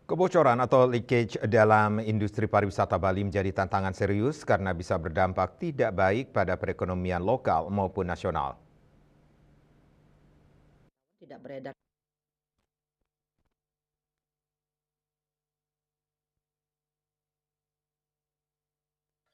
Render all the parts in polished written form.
Kebocoran atau leakage dalam industri pariwisata Bali menjadi tantangan serius karena bisa berdampak tidak baik pada perekonomian lokal maupun nasional. Tidak beredar.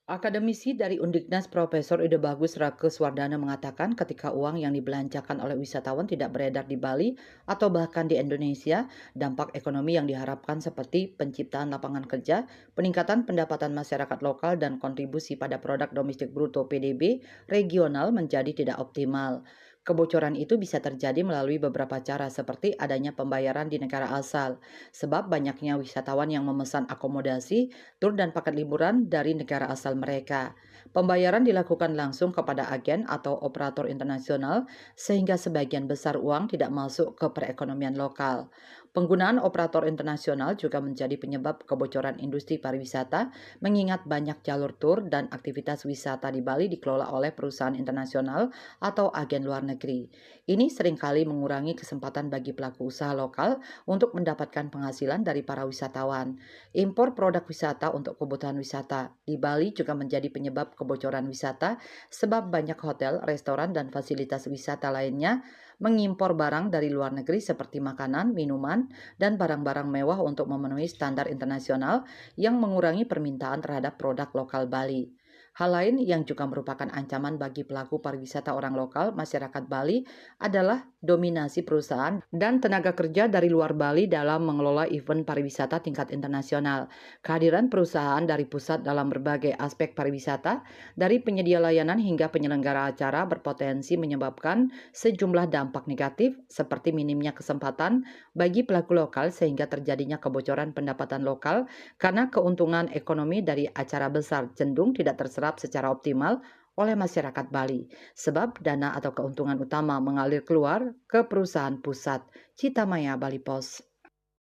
Akademisi dari Undiknas Profesor Ide Bagus Rakeswardana mengatakan ketika uang yang dibelanjakan oleh wisatawan tidak beredar di Bali atau bahkan di Indonesia, dampak ekonomi yang diharapkan seperti penciptaan lapangan kerja, peningkatan pendapatan masyarakat lokal dan kontribusi pada produk domestik bruto PDB regional menjadi tidak optimal. Kebocoran itu bisa terjadi melalui beberapa cara seperti adanya pembayaran di negara asal, sebab banyaknya wisatawan yang memesan akomodasi tur dan paket liburan dari negara asal mereka. Pembayaran dilakukan langsung kepada agen atau operator internasional sehingga sebagian besar uang tidak masuk ke perekonomian lokal. Penggunaan operator internasional juga menjadi penyebab kebocoran industri pariwisata mengingat banyak jalur tur dan aktivitas wisata di Bali dikelola oleh perusahaan internasional atau agen luar negeri. Ini seringkali mengurangi kesempatan bagi pelaku usaha lokal untuk mendapatkan penghasilan dari para wisatawan. Impor produk wisata untuk kebutuhan wisata di Bali juga menjadi penyebab kebocoran wisata sebab banyak hotel, restoran, dan fasilitas wisata lainnya mengimpor barang dari luar negeri seperti makanan, minuman, dan barang-barang mewah untuk memenuhi standar internasional yang mengurangi permintaan terhadap produk lokal Bali. Hal lain yang juga merupakan ancaman bagi pelaku pariwisata orang lokal masyarakat Bali adalah dominasi perusahaan dan tenaga kerja dari luar Bali dalam mengelola event pariwisata tingkat internasional. Kehadiran perusahaan dari pusat dalam berbagai aspek pariwisata, dari penyedia layanan hingga penyelenggara acara berpotensi menyebabkan sejumlah dampak negatif seperti minimnya kesempatan bagi pelaku lokal sehingga terjadinya kebocoran pendapatan lokal karena keuntungan ekonomi dari acara besar cenderung tidak terserap secara optimal oleh masyarakat Bali, sebab dana atau keuntungan utama mengalir keluar ke perusahaan pusat. Citamaya, Bali Pos.